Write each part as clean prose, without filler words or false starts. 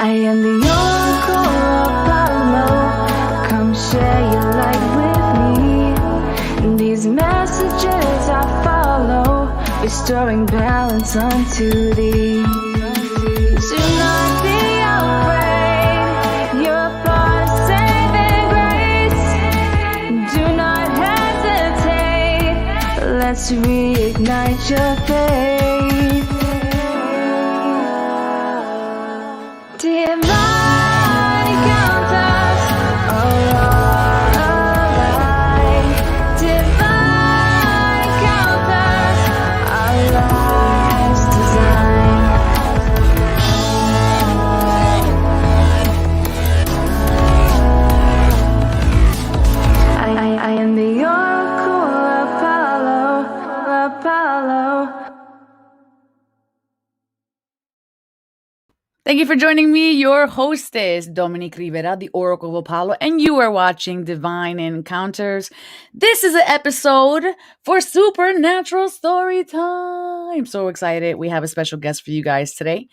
I am the Oracle Apollo. Come share your light with me. These messages I follow, restoring balance unto thee. Do not be afraid, you're part of saving grace. Do not hesitate, let's reignite your faith. Divine encounters are alive. Divine encounters, our life's design. I am the Oracle Apollo. Thank you for joining me, your hostess, Dominique Rivera, the Oracle of Apollo, and you are watching Divine Encounters. This is an episode for Supernatural Story Time. I'm so excited. We have a special guest for you guys today.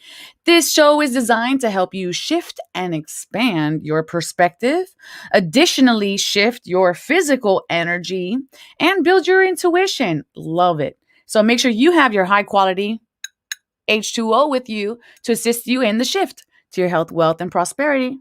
This show is designed to help you shift and expand your perspective, additionally, shift your physical energy, and build your intuition. Love it. So make sure you have your high quality H2O with you to assist you in the shift to your health, wealth, and prosperity.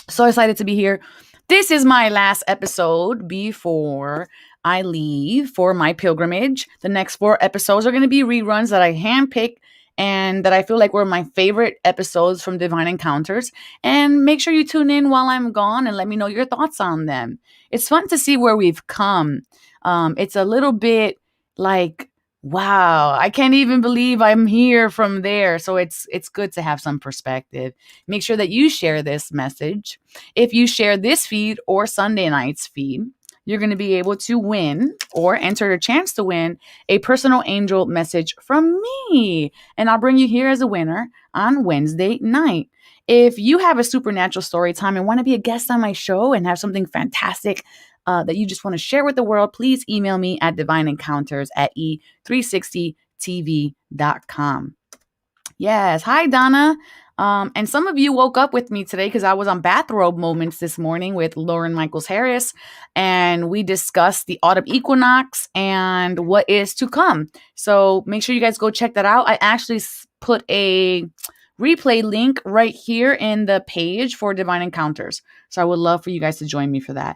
So excited to be here. This is my last episode before I leave for my pilgrimage. The next 4 episodes are going to be reruns that I handpick and that I feel like were my favorite episodes from Divine Encounters. And make sure you tune in while I'm gone and let me know your thoughts on them. It's fun to see where we've come. It's a little bit like, wow, I can't even believe I'm here from there. So it's good to have some perspective. Make sure that you share this message. If you share this feed or Sunday night's feed, you're going to be able to win or enter a chance to win a personal angel message from me. And I'll bring you here as a winner on Wednesday night. If you have a supernatural story time and want to be a guest on my show and have something fantastic that you just want to share with the world, please email me at divineencounters@e360tv.com. Yes. Hi, Donna. And some of you woke up with me today because I was on Bathrobe Moments this morning with Lauren Michaels Harris, and we discussed the autumn equinox and what is to come. So make sure you guys go check that out. I actually put a replay link right here in the page for Divine Encounters. So I would love for you guys to join me for that.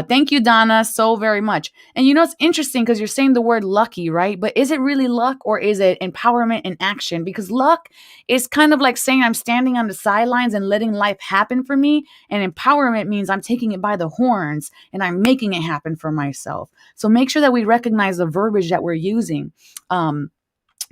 Thank you, Donna, so very much. And you know, it's interesting because you're saying the word lucky, right? But is it really luck or is it empowerment in action? Because luck is kind of like saying I'm standing on the sidelines and letting life happen for me. And empowerment means I'm taking it by the horns and I'm making it happen for myself. So make sure that we recognize the verbiage that we're using.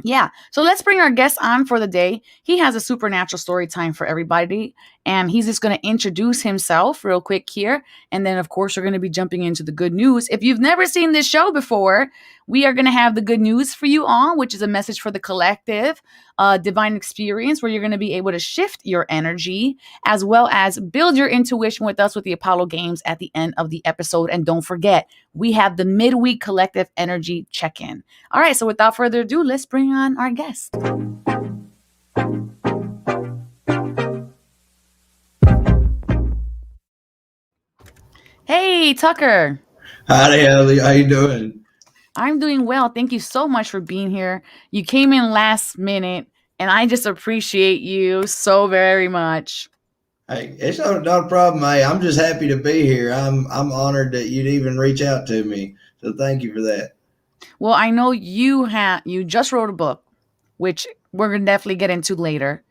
Yeah. So let's bring our guest on for the day. He has a supernatural story time for everybody. And he's just going to introduce himself real quick here. And then, of course, we're going to be jumping into the good news. If you've never seen this show before, we are going to have the good news for you all, which is a message for the collective, divine experience, where you're going to be able to shift your energy as well as build your intuition with us with the Apollo Games at the end of the episode. And don't forget, we have the midweek collective energy check-in. All right. So without further ado, let's bring on our guest. Hey, Tucker. Howdy, Ellie. How you doing? I'm doing well. Thank you so much for being here. You came in last minute, and I just appreciate you so very much. Hey, it's not a problem, hey. I'm just happy to be here. I'm honored that you'd even reach out to me. So thank you for that. Well, I know you just wrote a book, which we're gonna definitely get into later.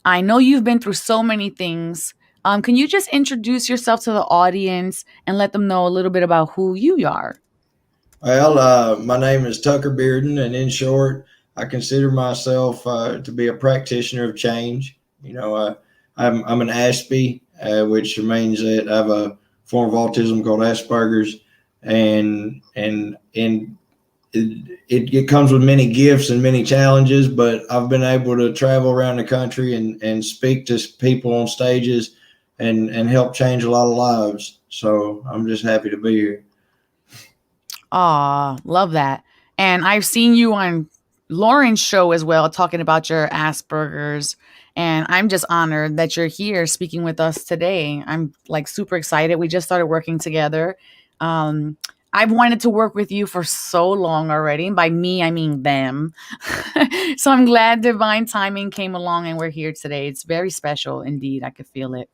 I know you've been through so many things. Can you just introduce yourself to the audience and let them know a little bit about who you are? Well, my name is Tucker Bearden, and in short, I consider myself to be a practitioner of change. You know, I'm an ASPE, which means that I have a form of autism called Asperger's, and it comes with many gifts and many challenges. But I've been able to travel around the country and speak to people on stages and help change a lot of lives. So I'm just happy to be here. Aw, love that. And I've seen you on Lauren's show as well, talking about your Asperger's. And I'm just honored that you're here speaking with us today. I'm like super excited. We just started working together. Um, I've wanted to work with you for so long already. And by me, I mean them. So I'm glad divine timing came along and we're here today. It's very special indeed. I could feel it.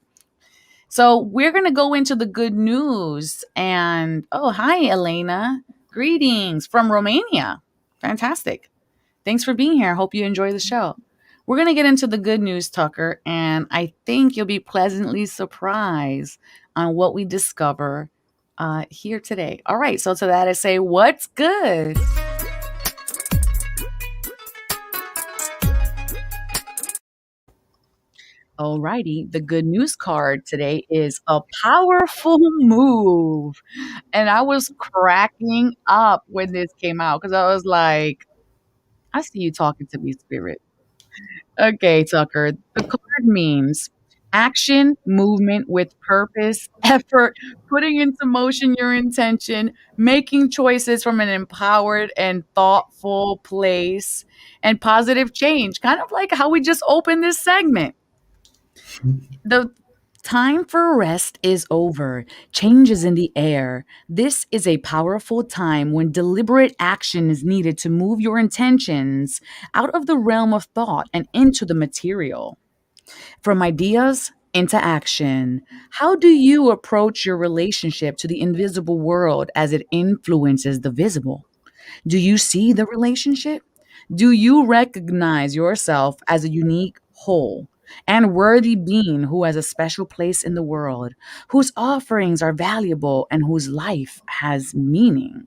So we're going to go into the good news. And oh, hi, Elena. Greetings from Romania. Fantastic. Thanks for being here. Hope you enjoy the show. We're going to get into the good news, Tucker, and I think you'll be pleasantly surprised on what we discover here today. All right, so to that I say, what's good? Alrighty, the good news card today is a powerful move. And I was cracking up when this came out because I was like, I see you talking to me, spirit. Okay, Tucker. The card means action, movement with purpose, effort, putting into motion your intention, making choices from an empowered and thoughtful place, and positive change. Kind of like how we just opened this segment. The time for rest is over. Change is in the air. This is a powerful time when deliberate action is needed to move your intentions out of the realm of thought and into the material. From ideas into action, how do you approach your relationship to the invisible world as it influences the visible? Do you see the relationship? Do you recognize yourself as a unique whole and worthy being who has a special place in the world, whose offerings are valuable and whose life has meaning?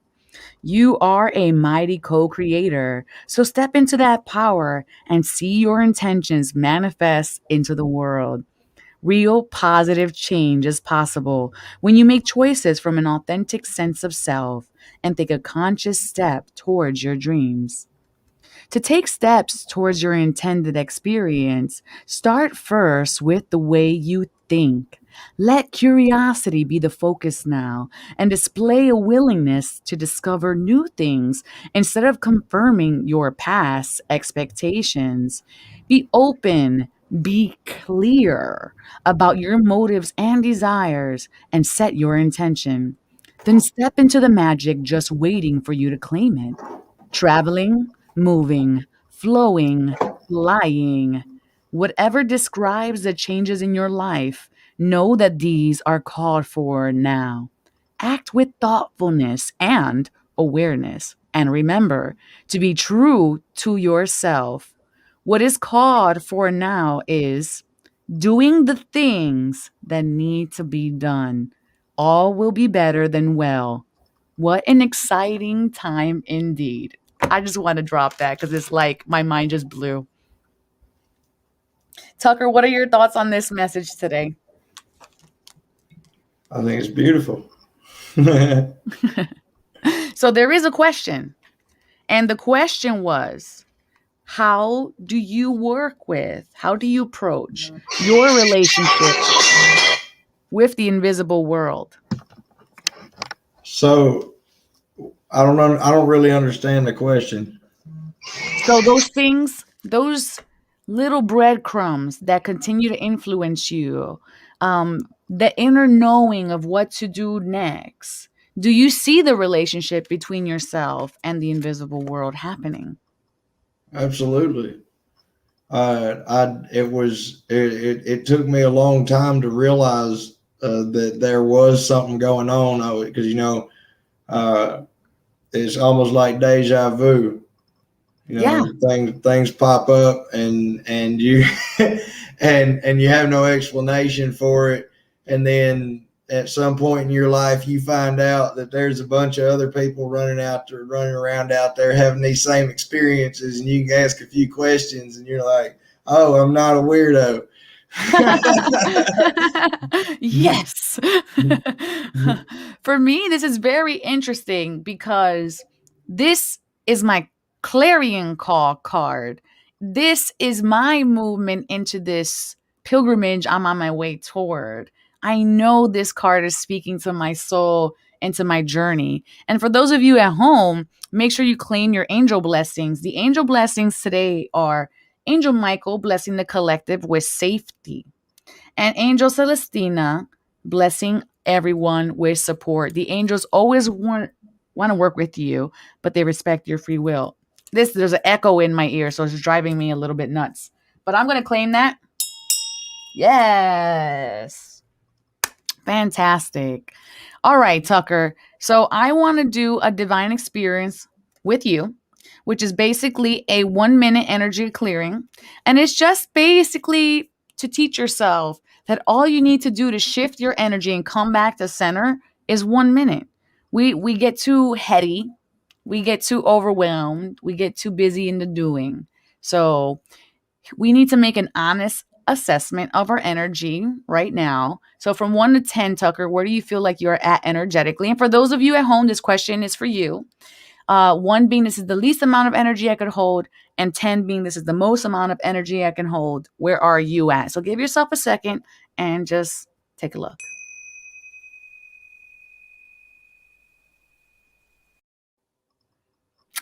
You are a mighty co creator. So step into that power and see your intentions manifest into the world. Real positive change is possible when you make choices from an authentic sense of self and take a conscious step towards your dreams. To take steps towards your intended experience, start first with the way you think. Let curiosity be the focus now and display a willingness to discover new things instead of confirming your past expectations. Be open, be clear about your motives and desires, and set your intention. Then step into the magic just waiting for you to claim it. Traveling, moving, flowing, flying, whatever describes the changes in your life, know that these are called for now. Act with thoughtfulness and awareness. And remember to be true to yourself. What is called for now is doing the things that need to be done. All will be better than well. What an exciting time indeed. I just want to drop that because it's like my mind just blew. Tucker, what are your thoughts on this message today? I think it's beautiful. So there is a question. And the question was, how do you work with, how do you approach your relationship with the invisible world? So I don't know. I don't really understand the question. So those things, those little breadcrumbs that continue to influence you, the inner knowing of what to do next. Do you see the relationship between yourself and the invisible world happening? Absolutely. It took me a long time to realize that there was something going on because uh, it's almost like deja vu. Yeah. Things pop up and you and you have no explanation for it, and then at some point in your life you find out that there's a bunch of other people running around out there having these same experiences, and you can ask a few questions and you're like, oh, I'm not a weirdo. Yes. For me, this is very interesting because this is my clarion call card. This is my movement into this pilgrimage I'm on my way toward. I know this card is speaking to my soul into my journey. And for those of you at home, make sure you claim your angel blessings. The angel blessings today are Angel Michael blessing the collective with safety, and Angel Celestina blessing everyone with support. The angels always want to work with you, but they respect your free will. There's an echo in my ear, so it's driving me a little bit nuts. But I'm going to claim that. Yes. Fantastic. All right, Tucker. So I want to do a divine experience with you, which is basically a 1-minute energy clearing. And it's just basically to teach yourself that all you need to do to shift your energy and come back to center is 1 minute. We get too heady. We get too overwhelmed. We get too busy in the doing. So we need to make an honest assessment of our energy right now. So from 1 to 10, Tucker, where do you feel like you're at energetically? And for those of you at home, this question is for you. 1 being this is the least amount of energy I could hold, and 10 being this is the most amount of energy I can hold. Where are you at? So give yourself a second and just take a look.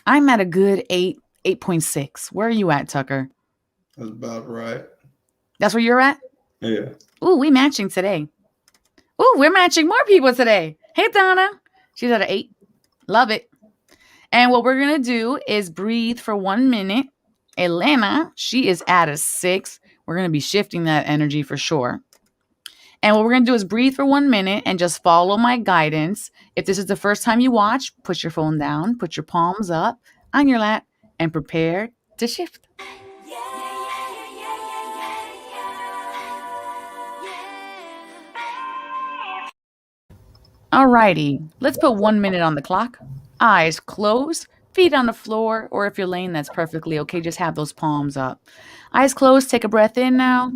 I'm at a good 8.6. Where are you at, Tucker? That's about right. That's where you're at? Yeah. Ooh, we matching today. Ooh, we're matching more people today. Hey, Donna. She's at an 8. Love it. And what we're going to do is breathe for 1 minute. Elena, she is at a 6. We're going to be shifting that energy for sure. And what we're going to do is breathe for 1 minute and just follow my guidance. If this is the first time you watch, put your phone down, put your palms up on your lap, and prepare to shift. Alrighty, let's put 1 minute on the clock. Eyes closed, feet on the floor, or if you're laying, that's perfectly okay. Just have those palms up. Eyes closed, take a breath in now.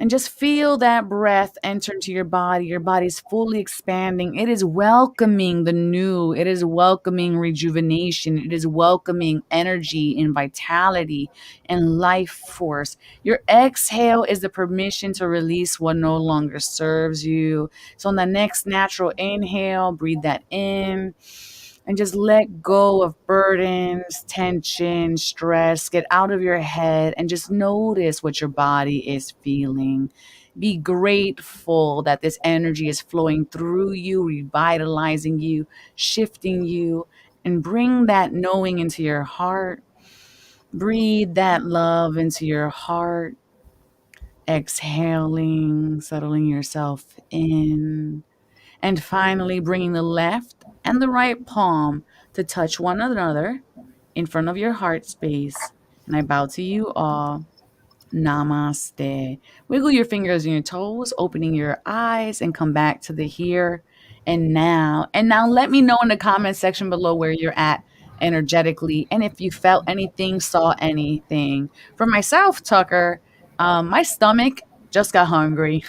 And just feel that breath enter into your body. Your body's fully expanding. It is welcoming the new. It is welcoming rejuvenation. It is welcoming energy and vitality and life force. Your exhale is the permission to release what no longer serves you. So on the next natural inhale, breathe that in. And just let go of burdens, tension, stress. Get out of your head and just notice what your body is feeling. Be grateful that this energy is flowing through you, revitalizing you, shifting you, and bring that knowing into your heart. Breathe that love into your heart. Exhaling, settling yourself in. And finally, bringing the left and the right palm to touch one another in front of your heart space. And I bow to you all. Namaste. Wiggle your fingers and your toes, opening your eyes, and come back to the here and now. And now let me know in the comment section below where you're at energetically, and if you felt anything, saw anything. For myself, Tucker, my stomach just got hungry.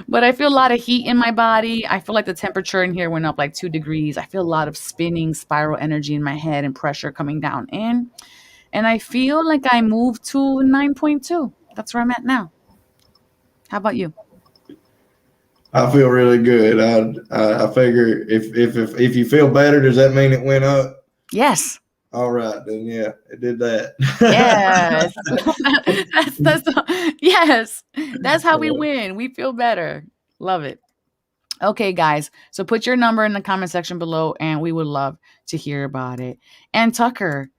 But I feel a lot of heat in my body. I feel like the temperature in here went up like 2 degrees. I feel a lot of spinning spiral energy in my head and pressure coming down in. And I feel like I moved to 9.2. That's where I'm at now. How about you? I feel really good. I figure if you feel better, does that mean it went up? Yes. All right, then yeah, it did that. Yes. Yes. That's how we win. We feel better. Love it. Okay, guys. So put your number in the comment section below, and we would love to hear about it. And Tucker,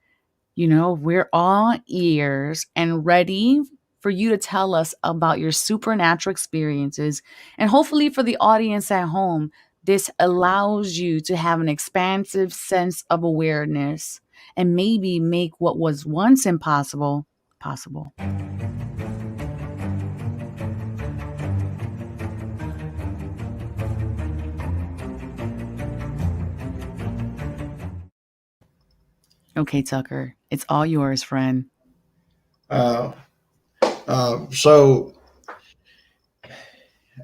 we're all ears and ready for you to tell us about your supernatural experiences. And hopefully for the audience at home, this allows you to have an expansive sense of awareness and maybe make what was once impossible possible. Okay, Tucker, it's all yours, friend. So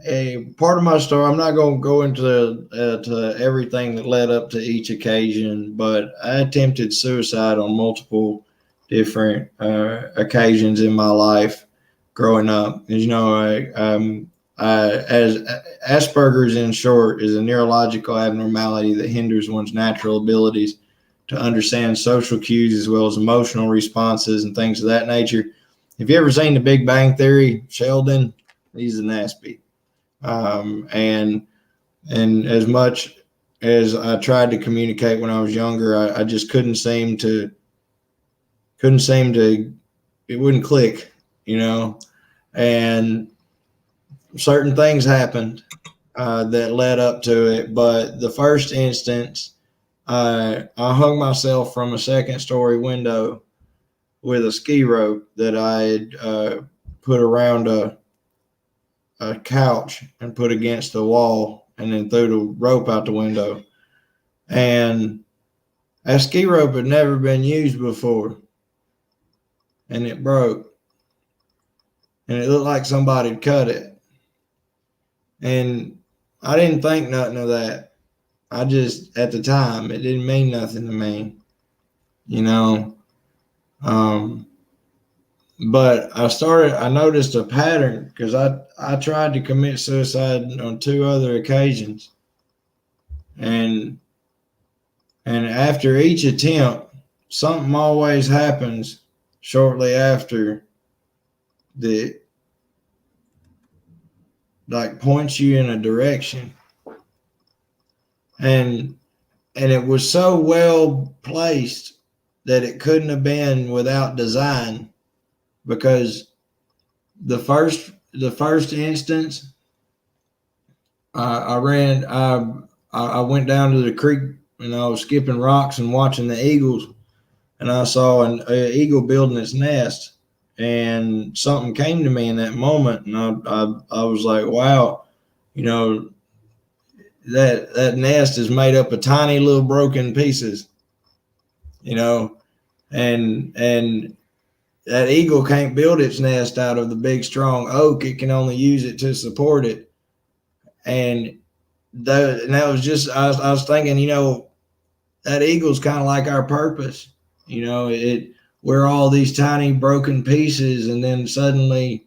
a part of my story, I'm not going to go into to everything that led up to each occasion, but I attempted suicide on multiple different occasions in my life growing up. As you know, as Asperger's, in short, is a neurological abnormality that hinders one's natural abilities to understand social cues as well as emotional responses and things of that nature. If you ever seen The Big Bang Theory, Sheldon, he's an Aspie. And as much as I tried to communicate when I was younger, I just couldn't seem to, it wouldn't click, and certain things happened that led up to it. But the first instance, I hung myself from a second-story window with a ski rope that I had put around a couch and put against the wall, and then threw the rope out the window. And that ski rope had never been used before, and it broke, and it looked like somebody had cut it. And I didn't think nothing of that. I just, at the time, it didn't mean nothing to me, but I noticed a pattern, because I tried to commit suicide on 2 other occasions. And after each attempt, something always happens shortly after that, like, points you in a direction. And it was so well placed that it couldn't have been without design, because the first instance, I went down to the creek, and I was skipping rocks and watching the eagles, and I saw an eagle building its nest, and something came to me in that moment, and I was like, wow, that nest is made up of tiny little broken pieces, and that eagle can't build its nest out of the big strong oak. It can only use it to support it. And that was just, I was thinking, that eagle's kind of like our purpose. We're all these tiny broken pieces, and then suddenly,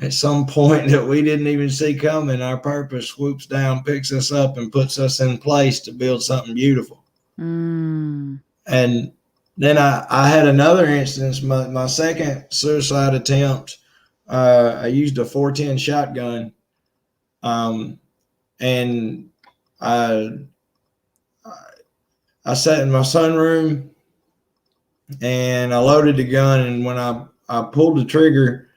at some point that we didn't even see coming, our purpose swoops down, picks us up, and puts us in place to build something beautiful. And then I had another instance, my second suicide attempt. I used a 410 shotgun, and I sat in my sunroom, and I loaded the gun, and when I pulled the trigger,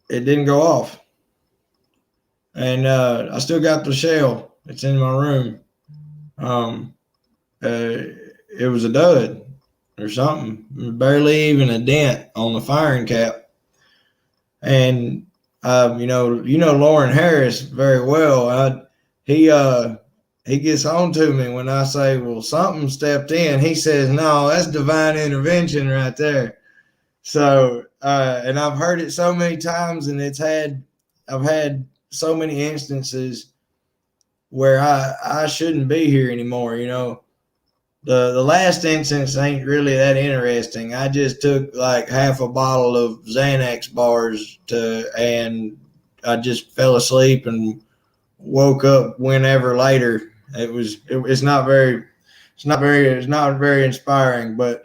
it didn't go off. And I still got the shell. It's in my room. It was a dud or something, barely even a dent on the firing cap. And Lauren Harris very well. He gets on to me when I say, well, something stepped in. He says, no, that's divine intervention right there. So, and I've heard it so many times, and I've had so many instances where I shouldn't be here anymore. The last instance ain't really that interesting. I just took like half a bottle of Xanax bars and I just fell asleep and woke up whenever later. It's not very inspiring, but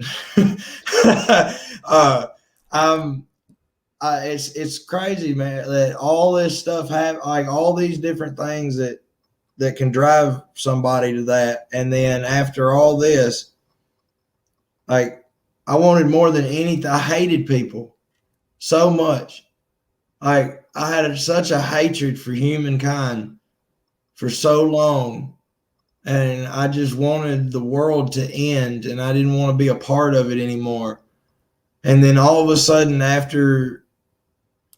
it's crazy, man, that all this stuff like all these different things that can drive somebody to that. And then after all this, like, I wanted more than anything. I hated people so much. Like, I had such a hatred for humankind for so long, and I just wanted the world to end, and I didn't want to be a part of it anymore. And then all of a sudden, after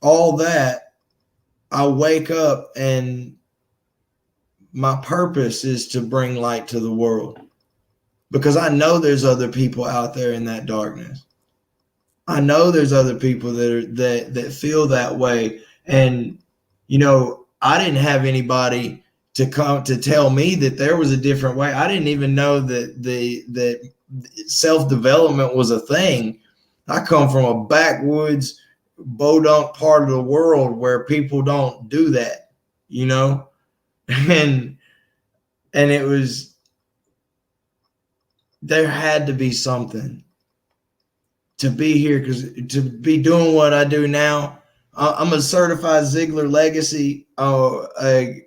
all that, I wake up, and my purpose is to bring light to the world, because I know there's other people out there in that darkness. I know there's other people that feel that way. And, I didn't have anybody to come to tell me that there was a different way. I didn't even know that self-development was a thing. I come from a backwoods bodunk part of the world where people don't do that, you know? And it was, there had to be something to be here, because to be doing what I do now, I'm a certified Ziegler Legacy. I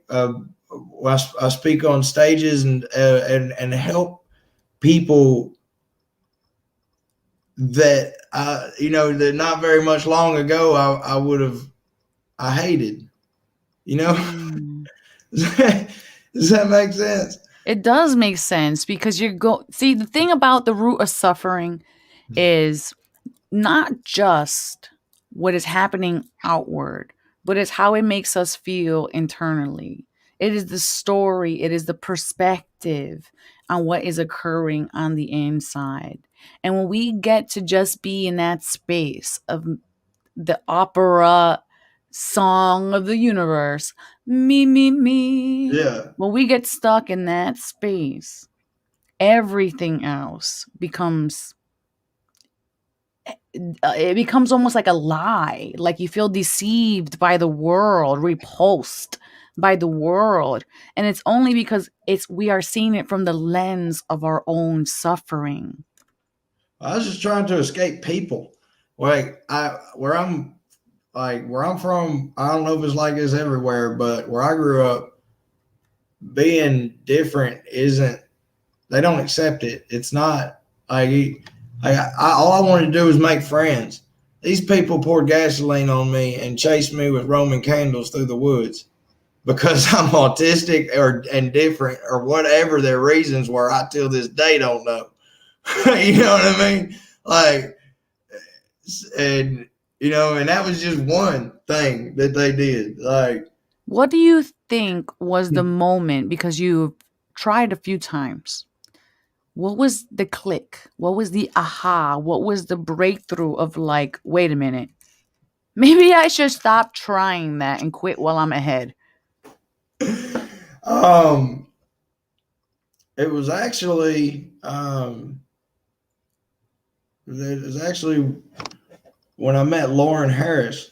speak on stages and help people that that not very much long ago I hated. Does that make sense? It does make sense, because see, the thing about the root of suffering is not just what is happening outward, but it's how it makes us feel internally. It is the story, it is the perspective on what is occurring on the inside. And when we get to just be in that space of the opera song of the universe, me. Yeah. When we get stuck in that space, everything else becomes almost like a lie. Like you feel deceived by the world, repulsed by the world. And it's only because we are seeing it from the lens of our own suffering. I was just trying to escape people. Where I'm from, I don't know if it's like this everywhere, but where I grew up, being different they don't accept it. It's not like, all I wanted to do was make friends. These people poured gasoline on me and chased me with Roman candles through the woods because I'm autistic and different, or whatever their reasons were. I till this day don't know. You know what I mean? Like, and that was just one thing that they did. Like, what do you think was the moment, because you've tried a few times? What was the click? What was the aha? What was the breakthrough of like, wait a minute, maybe I should stop trying that and quit while I'm ahead? It was actually when I met Lauren Harris,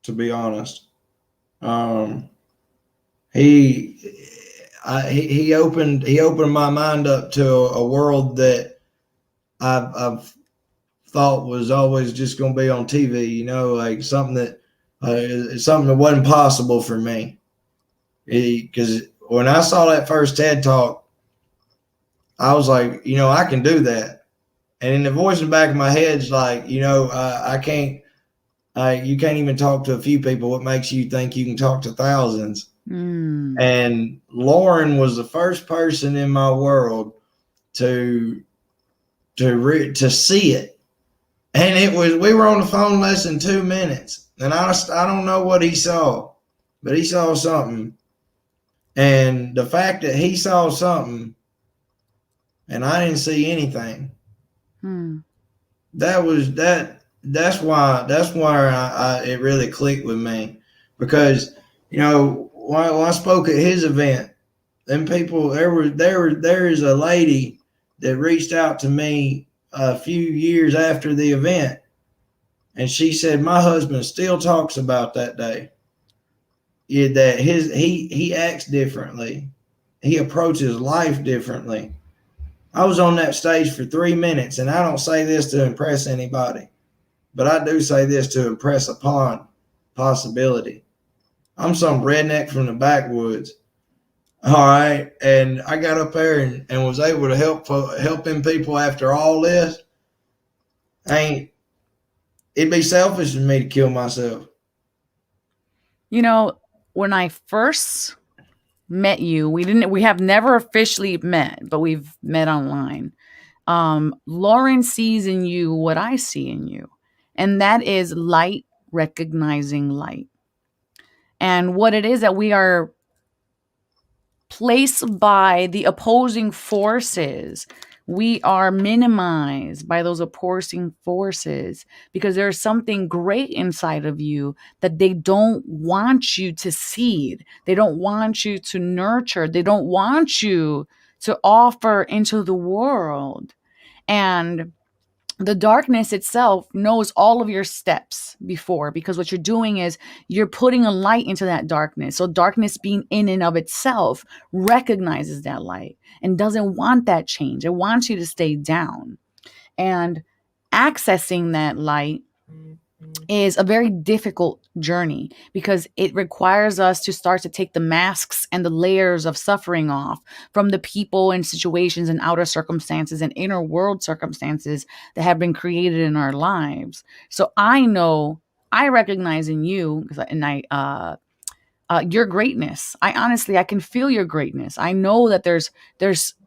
to be honest. He opened my mind up to a world that I've thought was always just going to be on TV, like something that wasn't possible for me. Because when I saw that first TED Talk, I was like, I can do that. And in the voice in the back of my head is like, I can't. You can't even talk to a few people. What makes you think you can talk to thousands? And Lauren was the first person in my world to see it. And we were on the phone less than 2 minutes. And I don't know what he saw, but he saw something. And the fact that he saw something and I didn't see anything, that's why it really clicked with me. Because, when I spoke at his event, then people, there is a lady that reached out to me a few years after the event, and she said, my husband still talks about that day. Yeah, that he acts differently. He approaches life differently. I was on that stage for 3 minutes, and I don't say this to impress anybody, but I do say this to impress upon possibility. I'm some redneck from the backwoods. All right. And I got up there and was able to helping people after all this. It'd be selfish of me to kill myself. When I first met you, we have never officially met, but we've met online. Lauren sees in you what I see in you, and that is light recognizing light. And what it is that we are placed by the opposing forces, we are minimized by those opposing forces because there's something great inside of you that they don't want you to seed. They don't want you to nurture. They don't want you to offer into the world. And the darkness itself knows all of your steps before, because what you're doing is you're putting a light into that darkness. So darkness being in and of itself recognizes that light and doesn't want that change. It wants you to stay down. And accessing that light is a very difficult journey because it requires us to start to take the masks and the layers of suffering off from the people and situations and outer circumstances and inner world circumstances that have been created in our lives. So I recognize in you, and your greatness. I can feel your greatness. I know that there's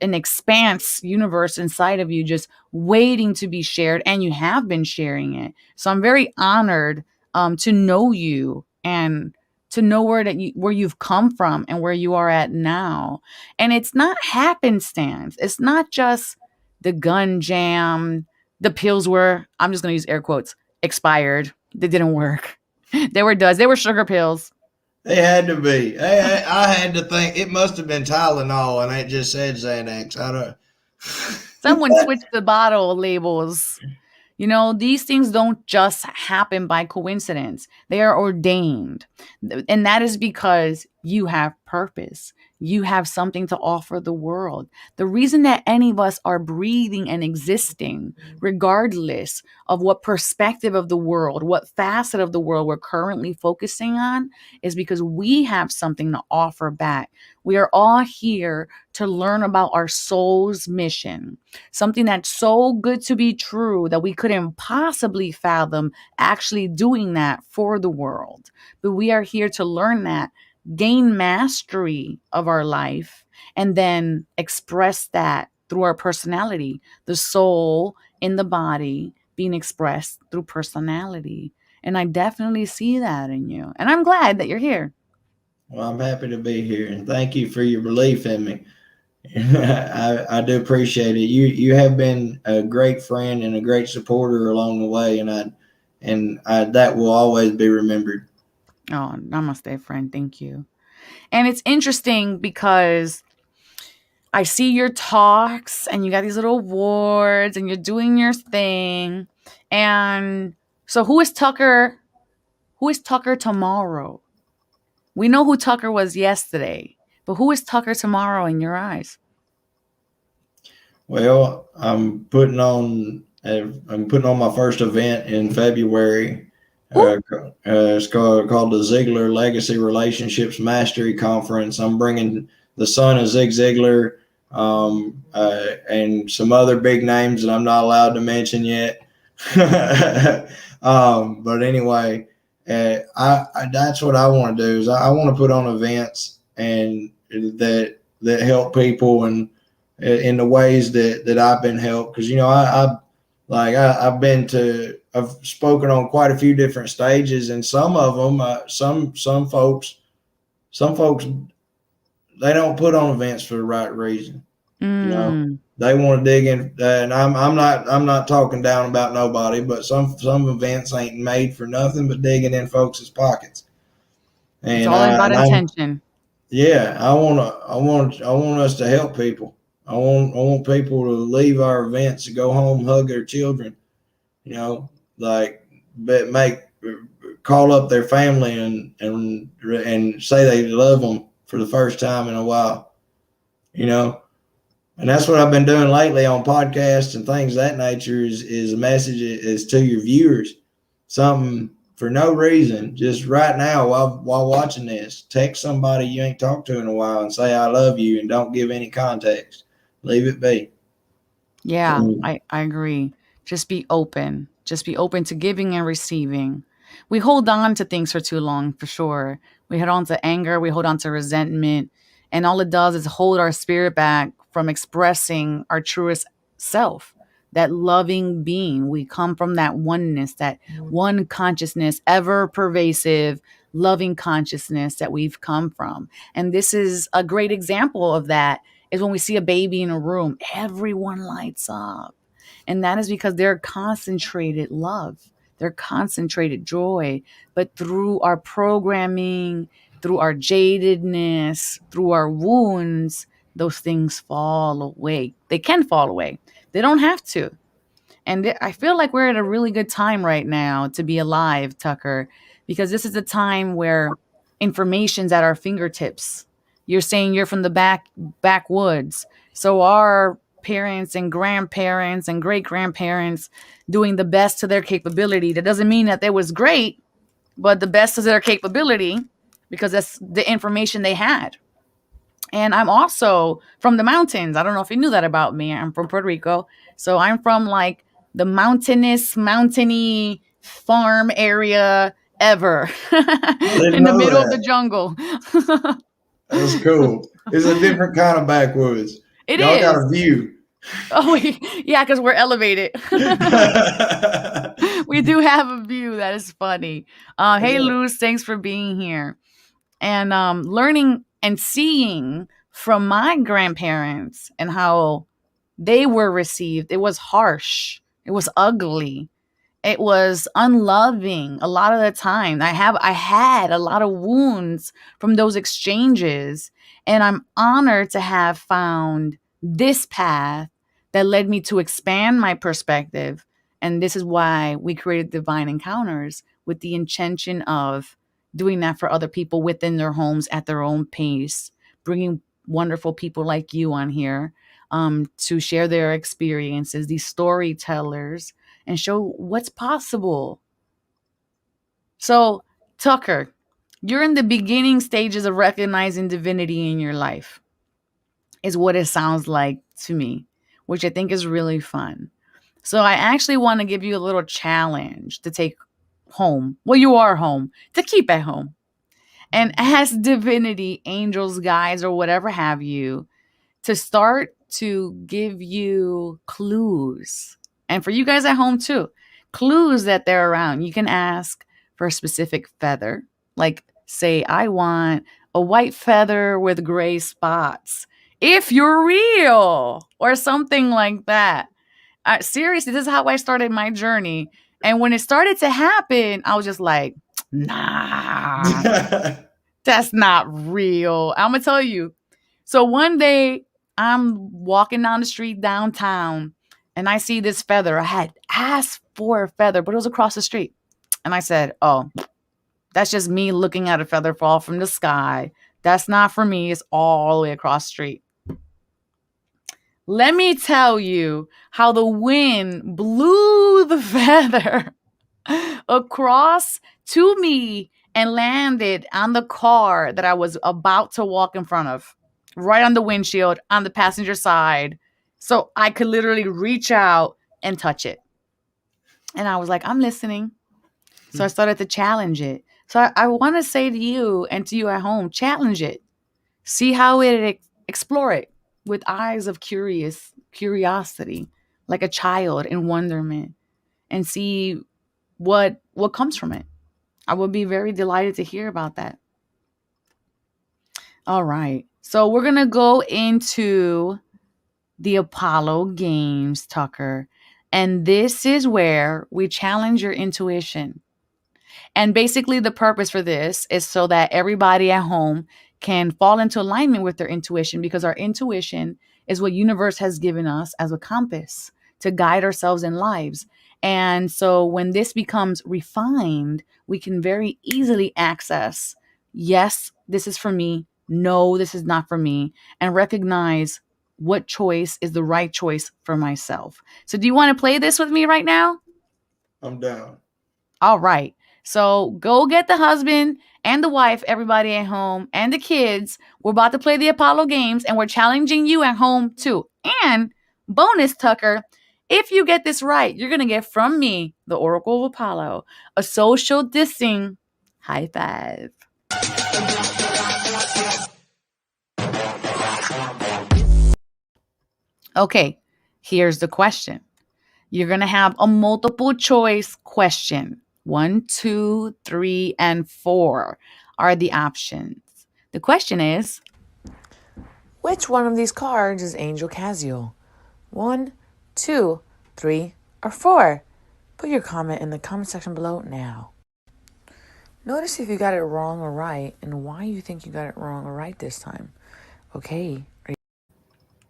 an expanse universe inside of you just waiting to be shared, and you have been sharing it. So I'm very honored to know you and to know where you've come from and where you are at now. And it's not happenstance. It's not just the gun jam. The pills were, I'm just going to use air quotes, expired. They didn't work. They were duds. They were sugar pills. They had to be. I had to think it must have been Tylenol, and it just said Xanax. I don't. Someone switched the bottle labels. These things don't just happen by coincidence. They are ordained. And that is because you have purpose. You have something to offer the world. The reason that any of us are breathing and existing, regardless of what perspective of the world, what facet of the world we're currently focusing on, is because we have something to offer back. We are all here to learn about our soul's mission, something that's so good to be true that we couldn't possibly fathom actually doing that for the world. But we are here to learn that, gain mastery of our life, and then express that through our personality, the soul in the body being expressed through personality. And I definitely see that in you. And I'm glad that you're here. Well, I'm happy to be here, and thank you for your belief in me. I do appreciate it. You have been a great friend and a great supporter along the way, and that will always be remembered. Oh, namaste, friend. Thank you. And it's interesting because I see your talks and you got these little awards and you're doing your thing. And so who is Tucker? Who is Tucker tomorrow? We know who Tucker was yesterday, but who is Tucker tomorrow in your eyes? Well, I'm putting on my first event in February. It's called the Ziglar Legacy Relationships Mastery Conference. I'm bringing the son of Zig Ziglar and some other big names that I'm not allowed to mention yet. But anyway, that's what I want to do. Is I want to put on events and that help people and in the ways that I've been helped. Because I've spoken on quite a few different stages, and some of them, some folks, they don't put on events for the right reason. They want to dig in, and I'm not talking down about nobody, but some events ain't made for nothing but digging in folks' pockets. And it's all about intention. I want us to help people. I want people to leave our events to go home, hug their children, call up their family and say they love them for the first time in a while, and that's what I've been doing lately on podcasts and things of that nature is a message is to your viewers, something for no reason, just right now while watching this, text somebody you ain't talked to in a while and say, I love you, and don't give any context. Leave it be. Yeah, I agree. Just be open. Just be open to giving and receiving. We hold on to things for too long, for sure. We hold on to anger. We hold on to resentment. And all it does is hold our spirit back from expressing our truest self, that loving being. We come from that oneness, that one consciousness, ever pervasive, loving consciousness that we've come from. And this is a great example of that. Is when we see a baby in a room, everyone lights up. And that is because they're concentrated love, they're concentrated joy. But through our programming, through our jadedness, through our wounds, those things fall away. They can fall away. They don't have to. And I feel like we're at a really good time right now to be alive, Tucker, because this is a time where information's at our fingertips. You're saying you're from the backwoods. So our parents and grandparents and great grandparents doing the best to their capability. That doesn't mean that it was great, but the best of their capability because that's the information they had. And I'm also from the mountains. I don't know if you knew that about me. I'm from Puerto Rico. So I'm from like the mountainy farm area ever I didn't in the know middle of the that. jungle. That's cool. It's a different kind of backwoods. It Y'all got is. a view. Oh, yeah, because we're elevated. We do have a view. That is funny. Hey, Luz, thanks for being here. And learning and seeing from my grandparents and how they were received. It was harsh. It was ugly. It was unloving a lot of the time. I had a lot of wounds from those exchanges, and I'm honored to have found this path that led me to expand my perspective. And this is why we created Divine Encounters with the intention of doing that for other people within their homes at their own pace, bringing wonderful people like you on here to share their experiences, these storytellers, and show what's possible. So, Tucker, you're in the beginning stages of recognizing divinity in your life, is what it sounds like to me, which I think is really fun. So, I actually want to give you a little challenge to take home. Well, you are home, to keep at home. And ask divinity, angels, guides, or whatever have you, to start to give you clues. And for you guys at home too, clues that they're around. You can ask for a specific feather. Like, say, I want a white feather with gray spots. If you're real, or something like that. Seriously, this is how I started my journey. And when it started to happen, I was just like, nah, that's not real. I'm going to tell you. So one day I'm walking down the street downtown and I see this feather. I had asked for a feather, but it was across the street. And I said, oh, that's just me looking at a feather fall from the sky. That's not for me. It's all the way across the street. Let me tell you how the wind blew the feather across to me and landed on the car that I was about to walk in front of, right on the windshield on the passenger side. So I could literally reach out and touch it. And I was like, I'm listening. So I started to challenge it. So I want to say to you and to you at home, challenge it. See how it, explore it with eyes of curiosity, like a child in wonderment, and see what comes from it. I would be very delighted to hear about that. All right. So we're going to go into the Apollo Games, Tucker. And this is where we challenge your intuition. And basically the purpose for this is so that everybody at home can fall into alignment with their intuition, because our intuition is what universe has given us as a compass to guide ourselves in lives. And so when this becomes refined, we can very easily access, yes, this is for me. No, this is not for me. And recognize what choice is the right choice for myself. So do you want to play this with me right now? I'm down. All right. So go get the husband and the wife, everybody at home, and the kids. We're about to play the Apollo Games, and we're challenging you at home too. And bonus, Tucker, if you get this right, you're going to get from me, the Oracle of Apollo, a social distancing high five. Okay, here's the question. You're going to have a multiple choice question. 1, 2, 3, and 4 are the options. The question is, which one of these cards is Angel Casiel? 1, 2, 3, or 4? Put your comment in the comment section below now. Notice if you got it wrong or right, and why you think you got it wrong or right this time. Okay.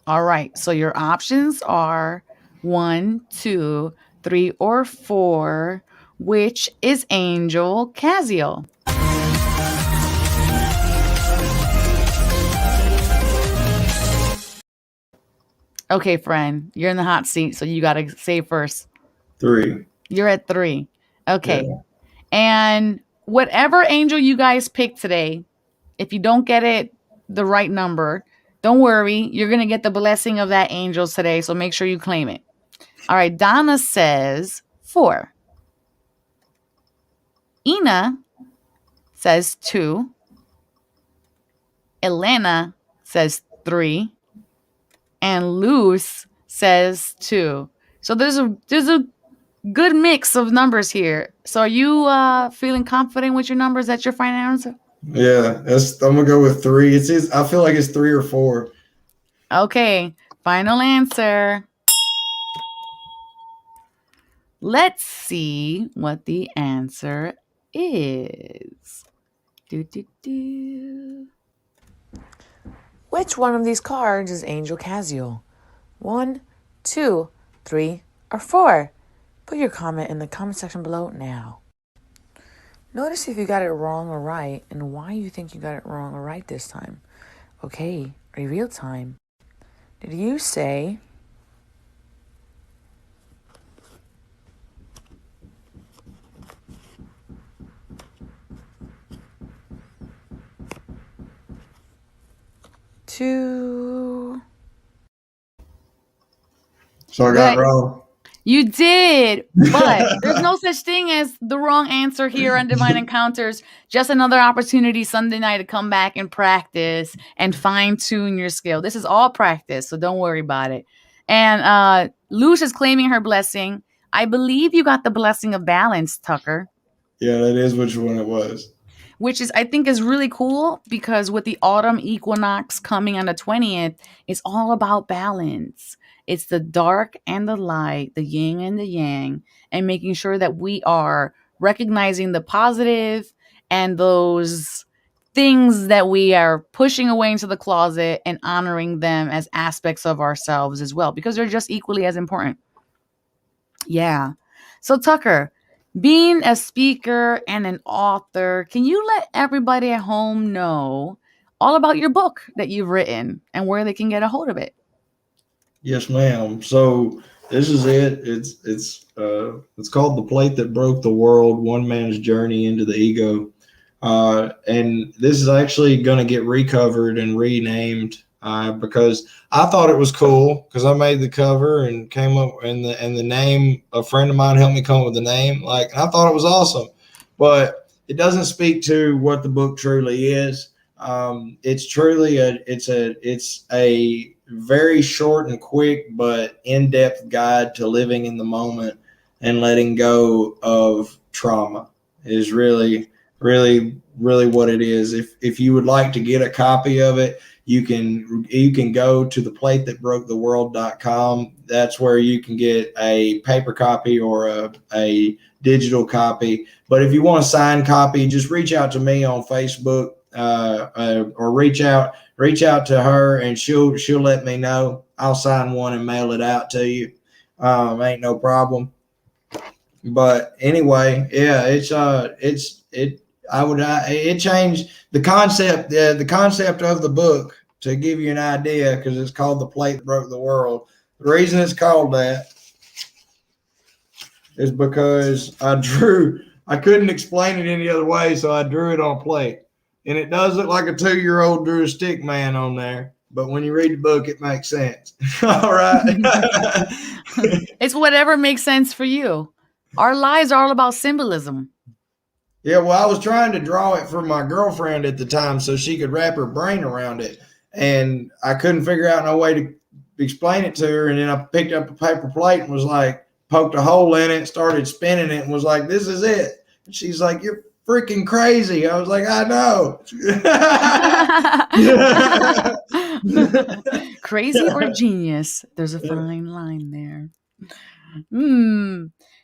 All right, so your options are 1, 2, 3, or 4. Which is Angel Caziel? Okay, friend, you're in the hot seat, so you got to say first. 3. You're at 3. Okay. Yeah. And whatever angel you guys pick today, if you don't get it the right number, don't worry. You're going to get the blessing of that angel today, so make sure you claim it. All right, Donna says 4. Ina says 2. Elena says 3. And Luz says 2. So there's a good mix of numbers here. So are you feeling confident with your numbers? That's your final answer? Yeah, I'm gonna go with 3. I feel like it's 3 or 4. Okay, final answer. Let's see what the answer is. Which one of these cards is Angel Caziel? 1, 2, 3, or 4? Put your comment in the comment section below now. Notice if you got it wrong or right and why you think you got it wrong or right this time. Okay, reveal time. Did you say two? So I got it Right. wrong. You did, but there's no such thing as the wrong answer here on Divine Encounters. Just another opportunity Sunday night to come back and practice and fine tune your skill. This is all practice, so don't worry about it. And Luce is claiming her blessing. I believe you got the blessing of balance, Tucker. Yeah, that is which one it was. Which is, I think, is really cool because with the autumn equinox coming on the 20th, it's all about balance. It's the dark and the light, the yin and the yang, and making sure that we are recognizing the positive and those things that we are pushing away into the closet and honoring them as aspects of ourselves as well, because they're just equally as important. Yeah. So, Tucker, being a speaker and an author, can you let everybody at home know all about your book that you've written and where they can get a hold of it? Yes, ma'am. So this is it. It's called The Plate That Broke the World: One Man's Journey into the Ego. And this is actually going to get recovered and renamed because I thought it was cool because I made the cover and came up and the name. A friend of mine helped me come up with the name. Like, I thought it was awesome, but it doesn't speak to what the book truly is. It's truly it's a very short and quick but in-depth guide to living in the moment and letting go of trauma is really what it is. If you would like to get a copy of it, you can go to theplatethatbroketheworld.com. That's where you can get a paper copy or a digital copy. But if you want a signed copy, just reach out to me on Facebook or reach out to her and she'll let me know. I'll sign one and mail it out to you. Ain't no problem. But anyway, yeah, it changed the concept. The concept of the book, to give you an idea, because it's called The Plate That Broke the World. The reason it's called that is because I couldn't explain it any other way, so I drew it on a plate. And it does look like a 2-year-old drew a stick man on there. But when you read the book, it makes sense. All right. It's whatever makes sense for you. Our lives are all about symbolism. Yeah, well, I was trying to draw it for my girlfriend at the time so she could wrap her brain around it. And I couldn't figure out no way to explain it to her. And then I picked up a paper plate and was like, poked a hole in it, started spinning it, and was like, this is it. And she's like, you're freaking crazy. I was like, I know. Crazy or genius? There's a fine line there.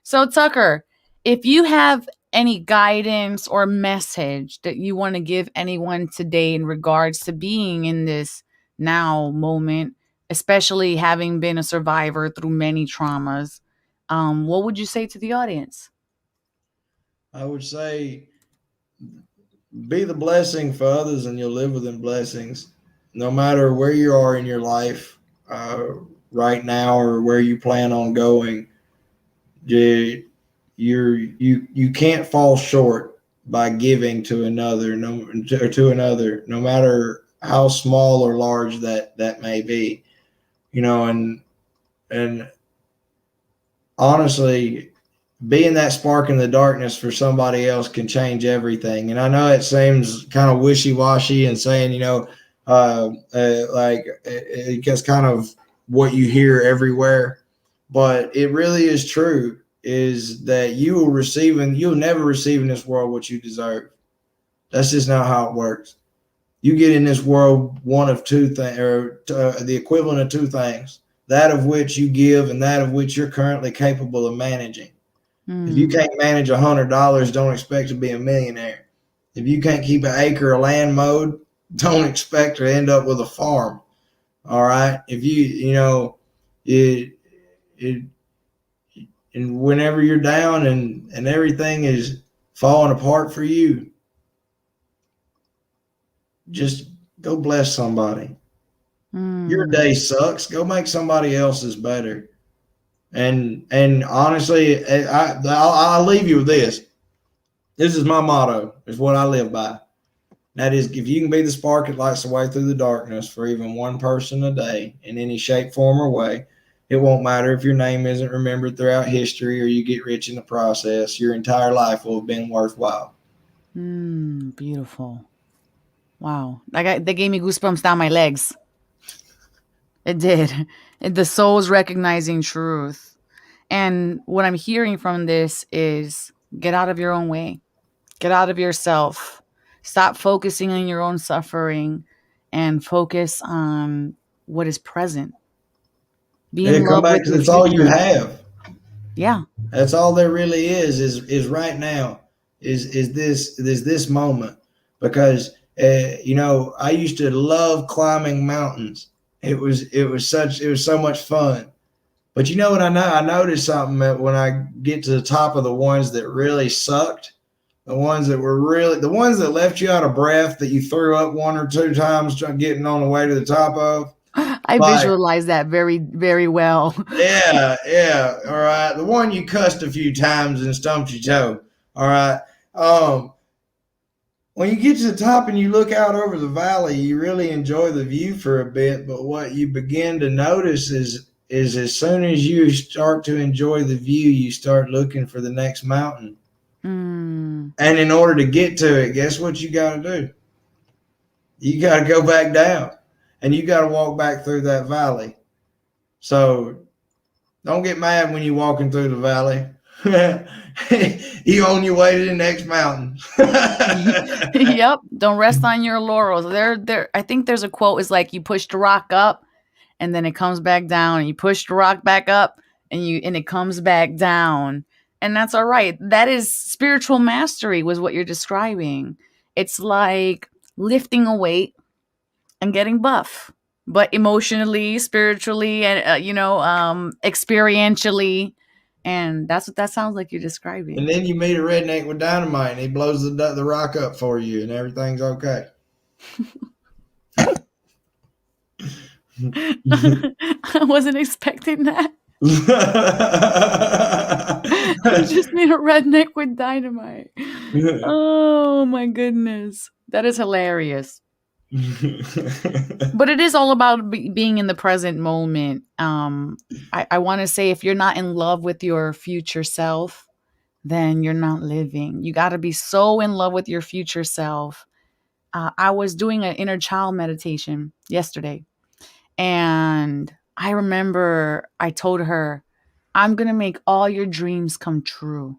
So, Tucker, if you have any guidance or message that you want to give anyone today in regards to being in this now moment, especially having been a survivor through many traumas, What would you say to the audience? I would say be the blessing for others and you'll live within blessings. No matter where you are in your life right now or where you plan on going, you can't fall short by giving to another, no matter how small or large that may be. And honestly, being that spark in the darkness for somebody else can change everything. And I know it seems kind of wishy-washy and saying, it's kind of what you hear everywhere, but it really is true, is that you'll never receive in this world what you deserve. That's just not how it works. You get in this world one of two things, or the equivalent of two things, that of which you give and that of which you're currently capable of managing. If you can't manage $100, don't expect to be a millionaire. If you can't keep an acre of land mowed, don't expect to end up with a farm. All right. If and whenever you're down and everything is falling apart for you, just go bless somebody. Your day sucks. Go make somebody else's better. And honestly, I'll leave you with this. This is my motto. It's what I live by. That is, if you can be the spark that lights the way through the darkness for even one person a day in any shape, form, or way, it won't matter if your name isn't remembered throughout history or you get rich in the process. Your entire life will have been worthwhile. Beautiful. Wow. That gave me goosebumps down my legs. It did. The soul's recognizing truth. And what I'm hearing from this is get out of your own way. Get out of yourself. Stop focusing on your own suffering and focus on what is present. Be in love with your It's all you future. have. Yeah. That's all there really is right now, is this moment. Because I used to love climbing mountains. It was so much fun. But you know what I know? I noticed something that when I get to the top of the ones that really sucked, the ones that left you out of breath, that you threw up one or two times getting on the way to the top of. I visualize that very, very well. Yeah. All right. The one you cussed a few times and stumped your toe. All right. When you get to the top and you look out over the valley, you really enjoy the view for a bit. But what you begin to notice is as soon as you start to enjoy the view, you start looking for the next mountain. And in order to get to it, guess what you got to do? You got to go back down and you got to walk back through that valley. So don't get mad when you're walking through the valley. You on your way to the next mountain. Yep. Don't rest on your laurels. I think there's a quote is like, you push the rock up and then it comes back down, and you push the rock back up and it comes back down. And that's all right. That is spiritual mastery, was what you're describing. It's like lifting a weight and getting buff, but emotionally, spiritually, and experientially. And that's what that sounds like you're describing. And then you meet a redneck with dynamite and he blows the rock up for you and everything's okay. I wasn't expecting that. I just meet a redneck with dynamite. Oh my goodness. That is hilarious. But it is all about being in the present moment. I want to say, if you're not in love with your future self, then you're not living. You got to be so in love with your future self. I was doing an inner child meditation yesterday, and I remember I told her, I'm going to make all your dreams come true.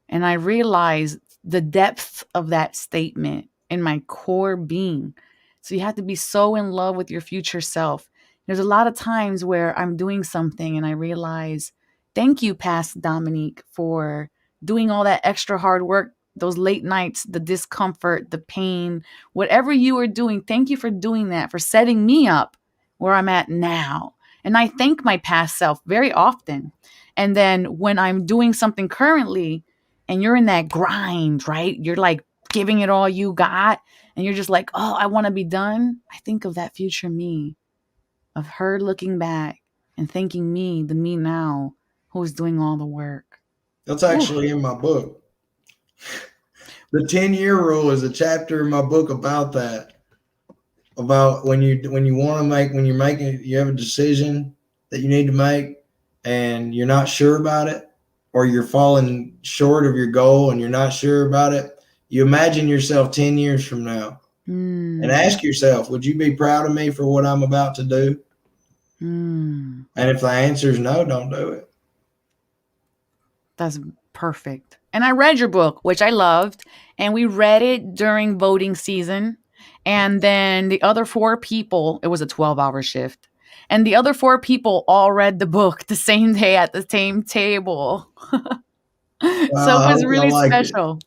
And I realized the depth of that statement in my core being. So you have to be so in love with your future self. There's a lot of times where I'm doing something and I realize, thank you, past Dominique, for doing all that extra hard work, those late nights, the discomfort, the pain, whatever you were doing. Thank you for doing that, for setting me up where I'm at now. And I thank my past self very often. And then when I'm doing something currently and you're in that grind, right? You're like giving it all you got and you're just like, oh, I want to be done. I think of that future me, of her looking back and thanking me, the me now, who is doing all the work. That's actually in my book. The 10-year rule is a chapter in my book about that. About when you want to make, when you're making, you have a decision that you need to make and you're not sure about it, or you're falling short of your goal and you're not sure about it, you imagine yourself 10 years from now and ask yourself, would you be proud of me for what I'm about to do? And if the answer is no, don't do it. That's perfect. And I read your book, which I loved, and we read it during voting season. And then the other 4 people, it was a 12-hour shift, and the other 4 people all read the book the same day at the same table. So it was really special.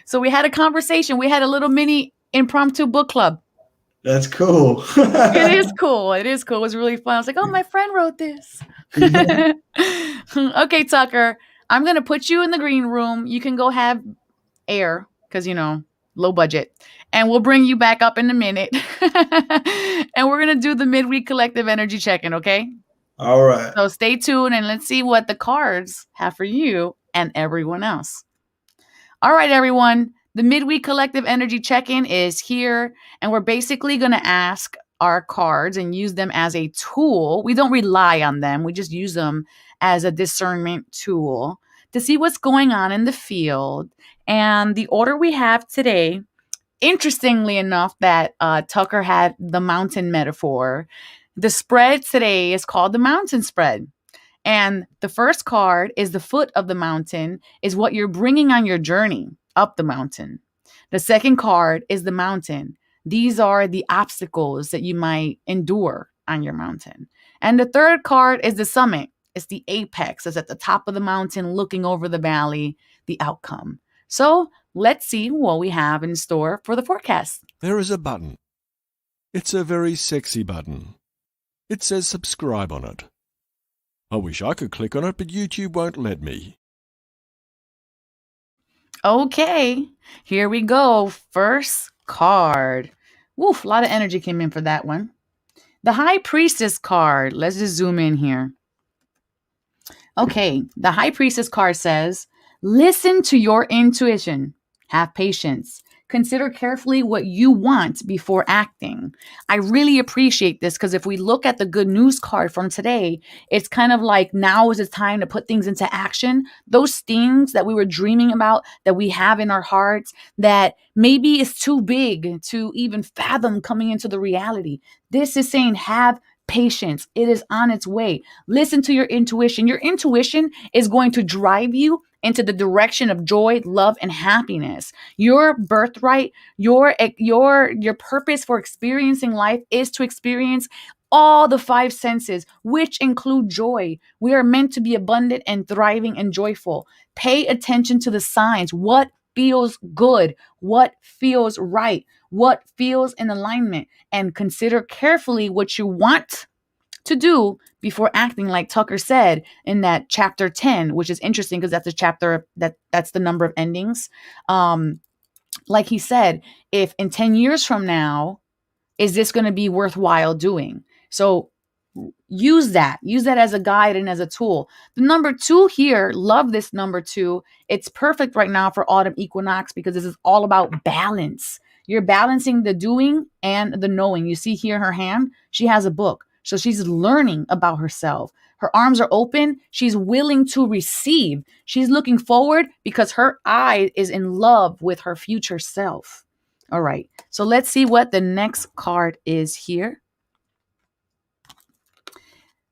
So we had a conversation. We had a little mini impromptu book club. That's cool. It is cool. It is cool. It was really fun. I was like, oh, my friend wrote this. Okay, Tucker, I'm going to put you in the green room. You can go have air because, low budget. And we'll bring you back up in a minute. And we're going to do the midweek collective energy check-in, okay? All right. So stay tuned and let's see what the cards have for you and everyone else. All right, everyone. The midweek collective energy check-in is here, and we're basically going to ask our cards and use them as a tool. We don't rely on them. We just use them as a discernment tool to see what's going on in the field. And the order we have today, interestingly enough, that Tucker had the mountain metaphor, the spread today is called the mountain spread. And the first card is the foot of the mountain, is what you're bringing on your journey up the mountain. The second card is the mountain. These are the obstacles that you might endure on your mountain. And the third card is the summit. It's the apex. It's at the top of the mountain looking over the valley, the outcome. So let's see what we have in store for the forecast. There is a button. It's a very sexy button. It says subscribe on it. I wish I could click on it, but YouTube won't let me. Okay, here we go. First card. Woof, a lot of energy came in for that one. The High Priestess card. Let's just zoom in here. Okay, the High Priestess card says, listen to your intuition. Have patience. Consider carefully what you want before acting. I really appreciate this because if we look at the good news card from today, it's kind of like now is the time to put things into action. Those things that we were dreaming about, that we have in our hearts, that maybe is too big to even fathom coming into the reality. This is saying have patience. It is on its way. Listen to your intuition. Your intuition is going to drive you into the direction of joy, love, and happiness. Your birthright, your purpose for experiencing life is to experience all the 5 senses, which include joy. We are meant to be abundant and thriving and joyful. Pay attention to the signs. What feels good? What feels right? What feels in alignment? And consider carefully what you want to do before acting, like Tucker said in that chapter 10, which is interesting because that's a chapter that's the number of endings. Like he said, if in 10 years from now, is this going to be worthwhile doing? So use that as a guide and as a tool. The number 2 here, love this number 2. It's perfect right now for autumn equinox because this is all about balance. You're balancing the doing and the knowing. You see here her hand, she has a book. So she's learning about herself. Her arms are open. She's willing to receive. She's looking forward because her eye is in love with her future self. All right. So let's see what the next card is here.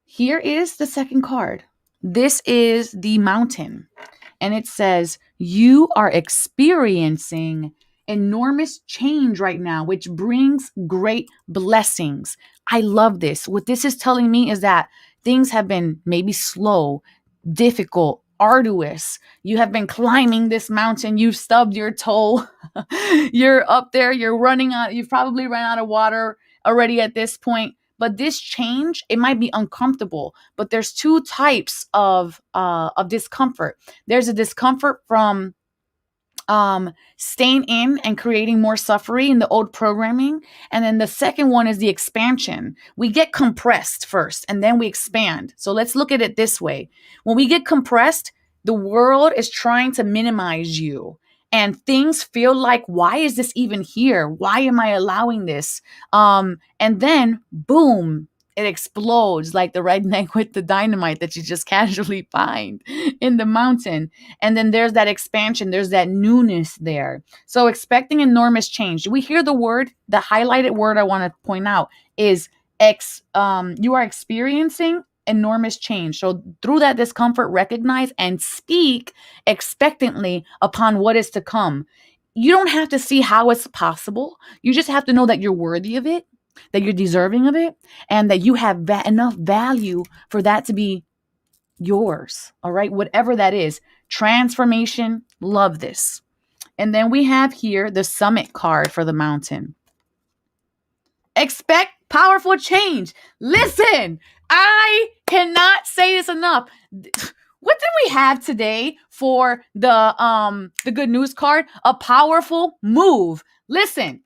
Here is the second card. This is the mountain. And it says, you are experiencing enormous change right now, which brings great blessings. I love this. What this is telling me is that things have been maybe slow, difficult, arduous. You have been climbing this mountain. You've stubbed your toe. You're up there. You're running out. You've probably run out of water already at this point. but this change, it might be uncomfortable, but there's two types of discomfort. There's a discomfort from staying in and creating more suffering in the old programming. And then the second one is the expansion. We get compressed first and then we expand. So let's look at it this way. When we get compressed, the world is trying to minimize you. And things feel like, why is this even here? Why am I allowing this? And then, boom, it explodes like the redneck with the dynamite that you just casually find in the mountain. And then there's that expansion, there's that newness there. So expecting enormous change. We hear the word, the highlighted word I want to point out is you are experiencing enormous change. So through that discomfort, recognize and speak expectantly upon what is to come. You don't have to see how it's possible. You just have to know that you're worthy of it, that you're deserving of it, and that you have enough value for that to be yours. All right. Whatever that is. Transformation. Love this. And then we have here the summit card for the mountain. Expect powerful change. Listen, I cannot say this enough. What did we have today for the good news card? A powerful move. Listen,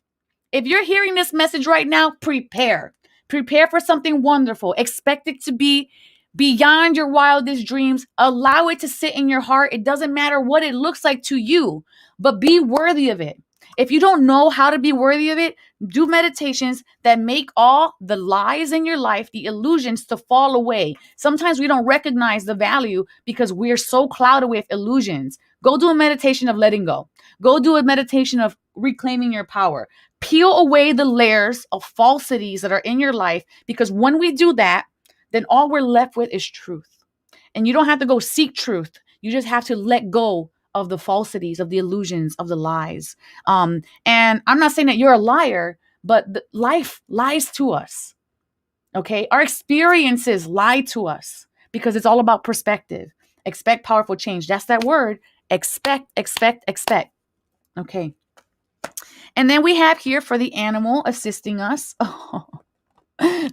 if you're hearing this message right now, prepare. Prepare for something wonderful. Expect it to be beyond your wildest dreams. Allow it to sit in your heart. It doesn't matter what it looks like to you, but be worthy of it. If you don't know how to be worthy of it, do meditations that make all the lies in your life, the illusions, to fall away. Sometimes we don't recognize the value because we're so clouded with illusions. Go do a meditation of letting go. Go do a meditation of reclaiming your power. Peel away the layers of falsities that are in your life, because when we do that, then all we're left with is truth. And you don't have to go seek truth. You just have to let go of the falsities, of the illusions, of the lies. And I'm not saying that you're a liar, but life lies to us. Okay? Our experiences lie to us because it's all about perspective. Expect powerful change. That's that word. Expect, expect, expect. Okay. And then we have here for the animal assisting us. Oh,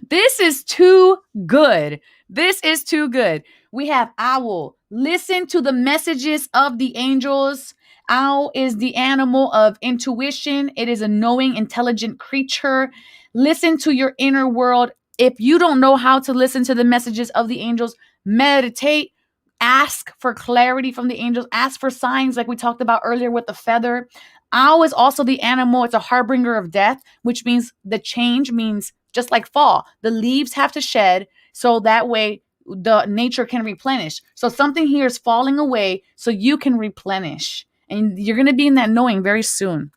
this is too good. This is too good. We have owl. Listen to the messages of the angels. Owl is the animal of intuition. It is a knowing, intelligent creature. Listen to your inner world. If you don't know how to listen to the messages of the angels, meditate. Ask for clarity from the angels. Ask for signs like we talked about earlier with the feather. Owl is also the animal. It's a harbinger of death, which means the change means just like fall. The leaves have to shed so that way the nature can replenish. So something here is falling away so you can replenish. And you're going to be in that knowing very soon.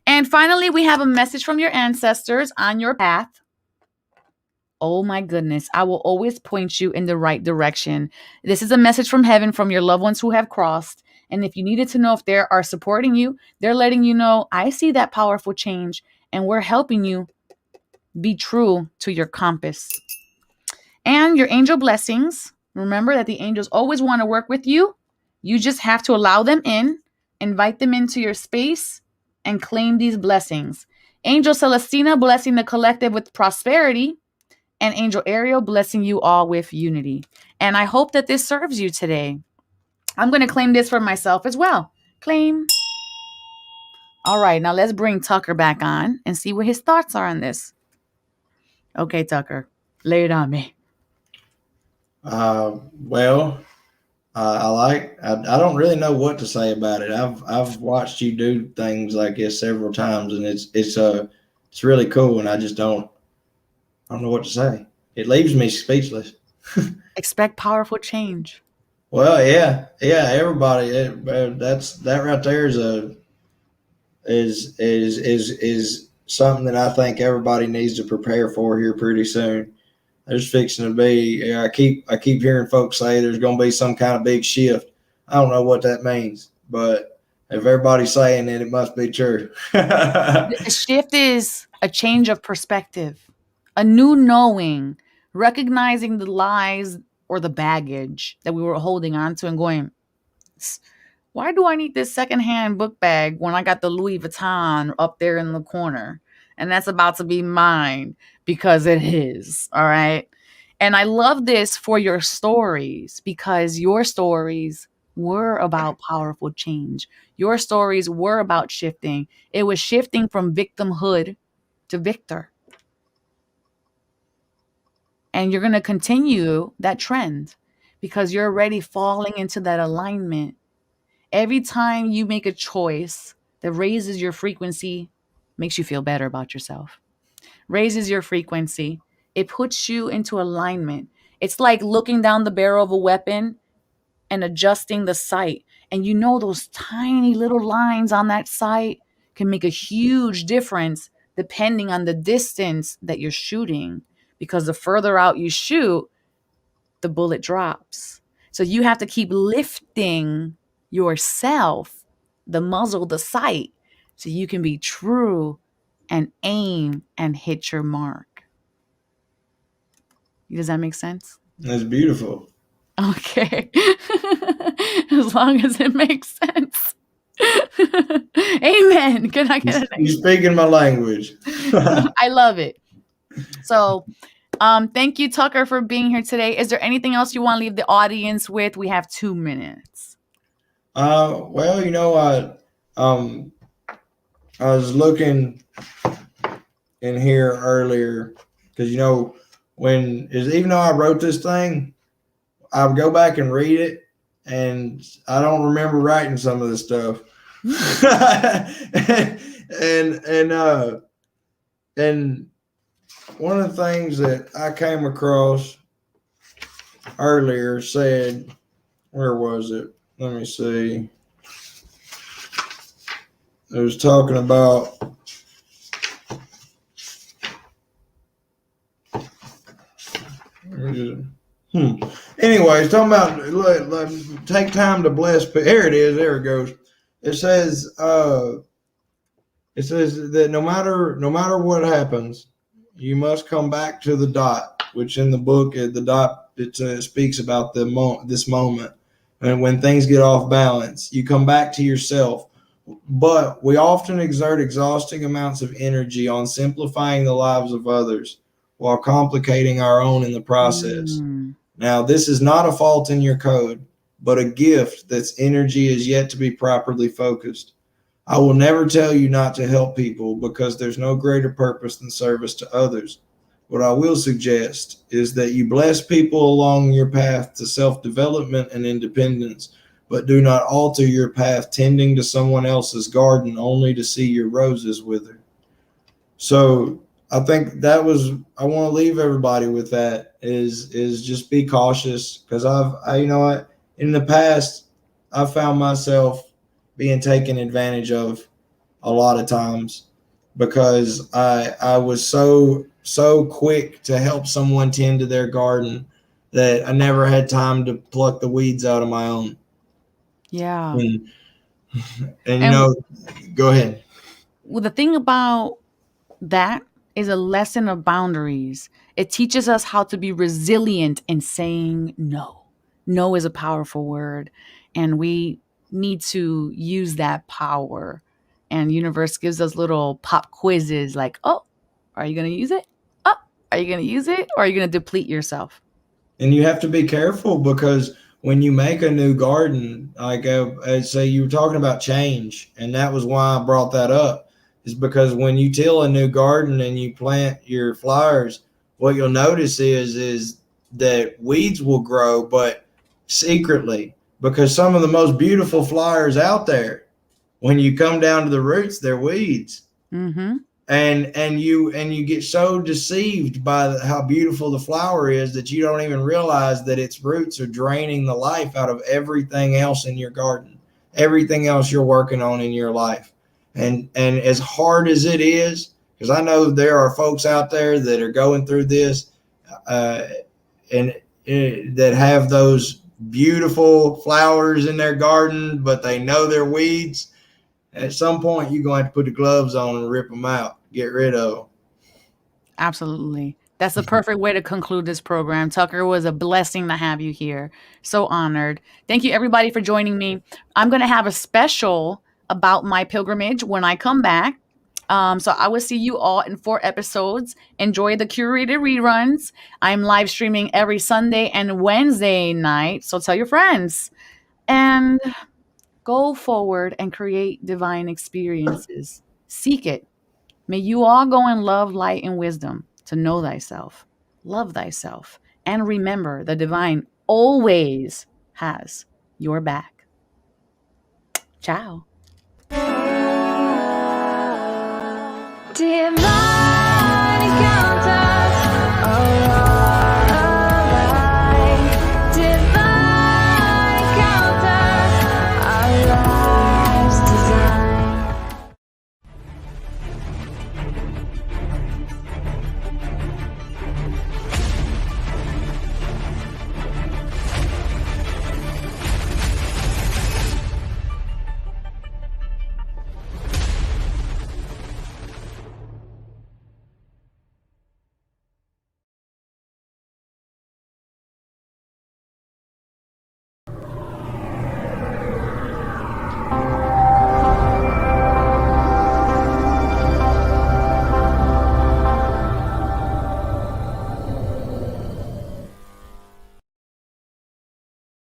And finally, we have a message from your ancestors on your path. Oh my goodness, I will always point you in the right direction. This is a message from heaven from your loved ones who have crossed. And if you needed to know if they are supporting you, they're letting you know, I see that powerful change and we're helping you be true to your compass. And your angel blessings. Remember that the angels always want to work with you. You just have to allow them in, invite them into your space, and claim these blessings. Angel Celestina blessing the collective with prosperity, and Angel Ariel blessing you all with unity. And I hope that this serves you today. I'm going to claim this for myself as well. Claim. All right, now let's bring Tucker back on and see what his thoughts are on this. Okay, Tucker, lay it on me. I don't really know what to say about it. I've watched you do things like this several times, and it's really cool. And I don't know what to say. It leaves me speechless. Expect powerful change. Well, yeah, everybody. That right there is something that I think everybody needs to prepare for here pretty soon. There's fixing to be. I keep hearing folks say there's going to be some kind of big shift. I don't know what that means, but if everybody's saying it, it must be true. The shift is a change of perspective, a new knowing, recognizing the lies or the baggage that we were holding on to and going, why do I need this secondhand book bag when I got the Louis Vuitton up there in the corner? and that's about to be mine because it is. All right. And I love this for your stories because your stories were about powerful change. Your stories were about shifting. It was shifting from victimhood to victor. And you're going to continue that trend because you're already falling into that alignment. Every time you make a choice that raises your frequency, makes you feel better about yourself, raises your frequency, it puts you into alignment. It's like looking down the barrel of a weapon and adjusting the sight. And you know those tiny little lines on that sight can make a huge difference depending on the distance that you're shooting. Because the further out you shoot, the bullet drops. So you have to keep lifting yourself, the muzzle, the sight, so you can be true and aim and hit your mark. Does that make sense? That's beautiful. Okay. As long as it makes sense. Amen. Can I get You're speaking my language. I love it. So, thank you, Tucker, for being here today. Is there anything else you want to leave the audience with? We have 2 minutes. Well, I was looking in here earlier because even though I wrote this thing, I would go back and read it, and I don't remember writing some of this stuff. and one of the things that I came across earlier said, where was it? Let me see. It was talking about Anyway, it's talking about take time to bless. Here it is. There it goes. It says that no matter what happens, you must come back to the dot, which in the book, the dot, it speaks about this moment. And when things get off balance, you come back to yourself. But we often exert exhausting amounts of energy on simplifying the lives of others while complicating our own in the process. Now, this is not a fault in your code, but a gift that's energy is yet to be properly focused. I will never tell you not to help people because there's no greater purpose than service to others. What I will suggest is that you bless people along your path to self-development and independence, but do not alter your path tending to someone else's garden only to see your roses wither. So I think I want to leave everybody with that is just be cautious, because in the past, I found myself being taken advantage of a lot of times because I was so quick to help someone tend to their garden that I never had time to pluck the weeds out of my own. Yeah. And go ahead. Well, the thing about that is a lesson of boundaries. It teaches us how to be resilient in saying no. No is a powerful word, and we need to use that power. And universe gives us little pop quizzes like, oh, are you going to use it? Oh, are you going to use it? Or are you going to deplete yourself? And you have to be careful, because when you make a new garden, like I'd say you were talking about change, and that was why I brought that up, is because when you till a new garden and you plant your flowers, what you'll notice is that weeds will grow, but secretly, because some of the most beautiful flowers out there, when you come down to the roots, they're weeds. Mm-hmm. And you get so deceived by how beautiful the flower is that you don't even realize that its roots are draining the life out of everything else in your garden, everything else you're working on in your life. And as hard as it is, because I know there are folks out there that are going through this that have those beautiful flowers in their garden, but they know they're weeds. At some point, you're going to have to put the gloves on and rip them out, get rid of them. Absolutely. That's the perfect way to conclude this program. Tucker, it was a blessing to have you here. So honored. Thank you, everybody, for joining me. I'm going to have a special about my pilgrimage when I come back. So I will see you all in 4 episodes. Enjoy the curated reruns. I'm live streaming every Sunday and Wednesday night. So tell your friends. And go forward and create divine experiences. Seek it. May you all go in love, light, and wisdom to know thyself, love thyself, and remember the divine always has your back. Ciao. Divine encounter.